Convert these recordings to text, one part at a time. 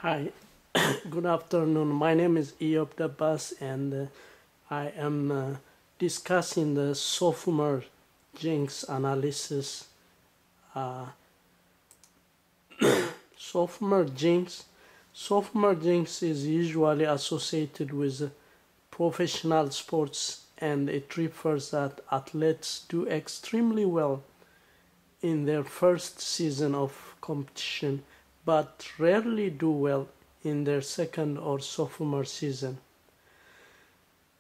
Hi, good afternoon. My name is Eyob Dabbas, and I am discussing the sophomore jinx analysis. Uh, sophomore jinx. Sophomore jinx is usually associated with professional sports, and it refers that athletes do extremely well in their first season of competition, but rarely do well in their second or sophomore season.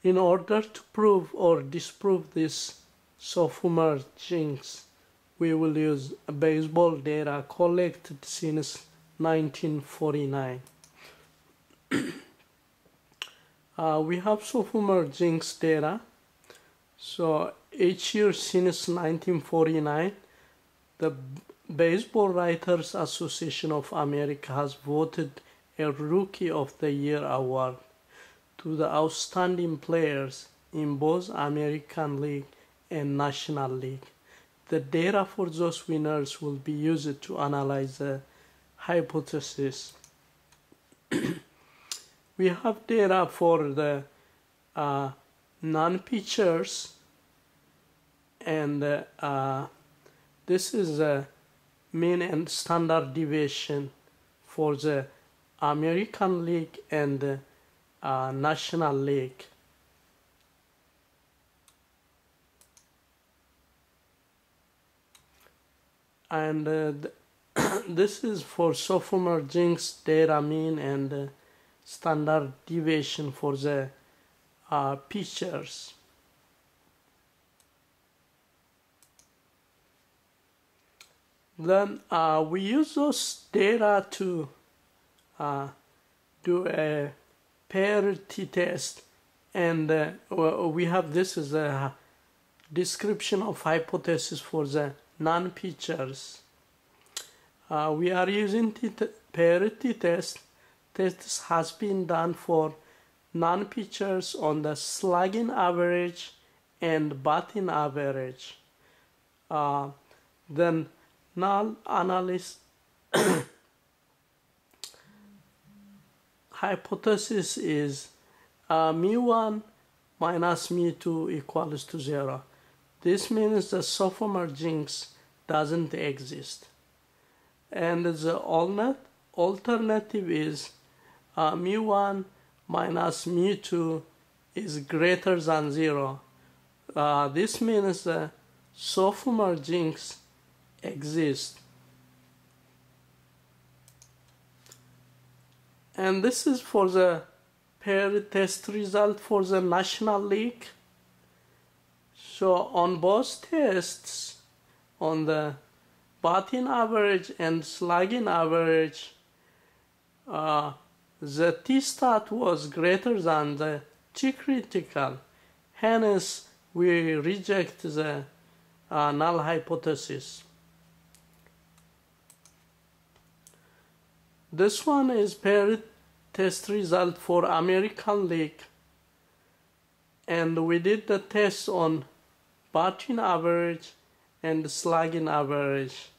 In order to prove or disprove this sophomore jinx, we will use baseball data collected since 1949. We have sophomore jinx data. So each year since 1949, the Baseball Writers Association of America has voted a Rookie of the Year award to the outstanding players in both American League and National League. The data for those winners will be used to analyze the hypothesis. We have data for the non-pitchers, and this is the mean and standard deviation for the American League and the National League. And this is for sophomore jinx data mean and standard deviation for the pitchers. Then we use those data to do a pair t-test, and we have this as a description of hypothesis for the non-pitchers. We are using pair t-test. Test has been done for non-pitchers on the slugging average and batting average. Then null analysis hypothesis is mu1 minus mu2 equals to 0. This means the sophomore jinx doesn't exist. And the alternative is mu1 minus mu2 is greater than 0. This means the sophomore jinx exists. And this is for the pair test result for the National League. So on both tests, on the batting average and slugging average, the t-stat was greater than the t-critical. Hence, we reject the null hypothesis. This one is pair test result for American League, and we did the test on batting average and slugging average.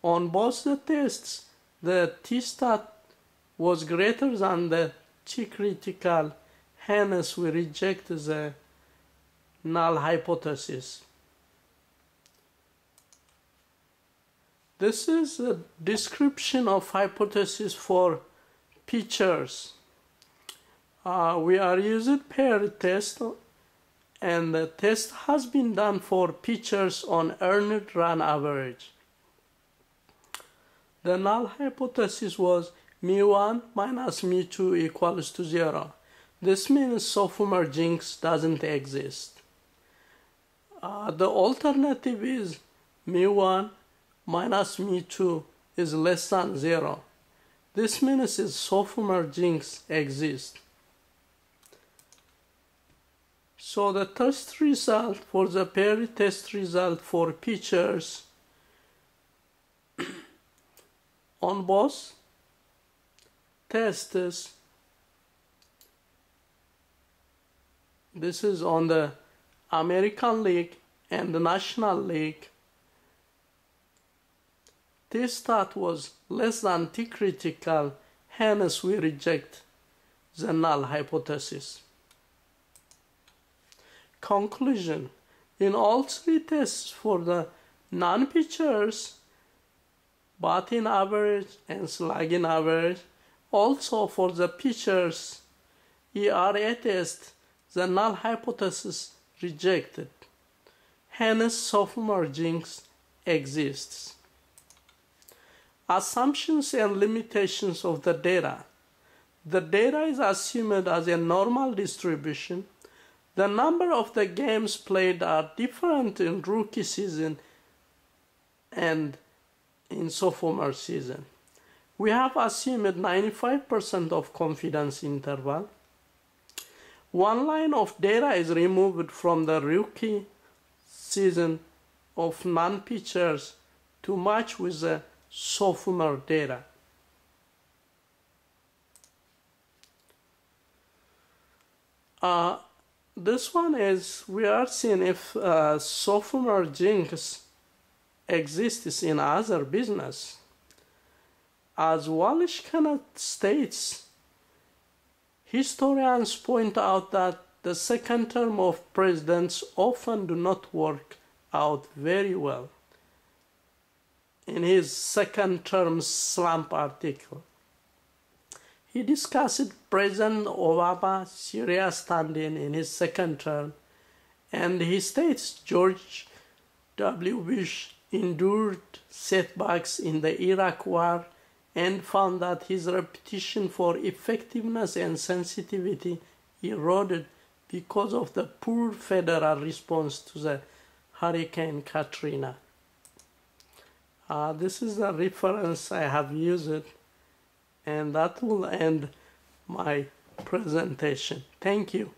On both the tests, the t-stat was greater than the t-critical. Hence, we reject the null hypothesis. This is a description of hypothesis for pitchers. We are using pair test, and the test has been done for pitchers on earned run average. The null hypothesis was mu1 minus mu2 equals to 0. This means sophomore jinx doesn't exist. The alternative is mu1 minus mu2 is less than 0. This means its sophomore jinx exists. So the test result for the pair test result for pitchers on both tests, this is on the American League and the National League, t-stat was less than t-critical. Hence, we reject the null hypothesis. Conclusion. In all three tests for the non-pitchers, batting average and slugging average, also for the pitchers ERA test, the null hypothesis rejected. Hence, sophomore jinx exists. Assumptions and limitations of the data. The data is assumed as a normal distribution. The number of the games played are different in rookie season and in sophomore season. We have assumed 95% of confidence interval. One line of data is removed from the rookie season of non-pitchers to match with the sophomore data. This one is, we are seeing if sophomore jinx exists in other business. As Walsh Kenneth states, historians point out that the second term of presidents often do not work out very well. In his second term slump article, he discussed President Obama's serious standing in his second term, and he states George W. Bush endured setbacks in the Iraq War and found that his reputation for effectiveness and sensitivity eroded because of the poor federal response to the Hurricane Katrina. This is a reference I have used, and that will end my presentation. Thank you.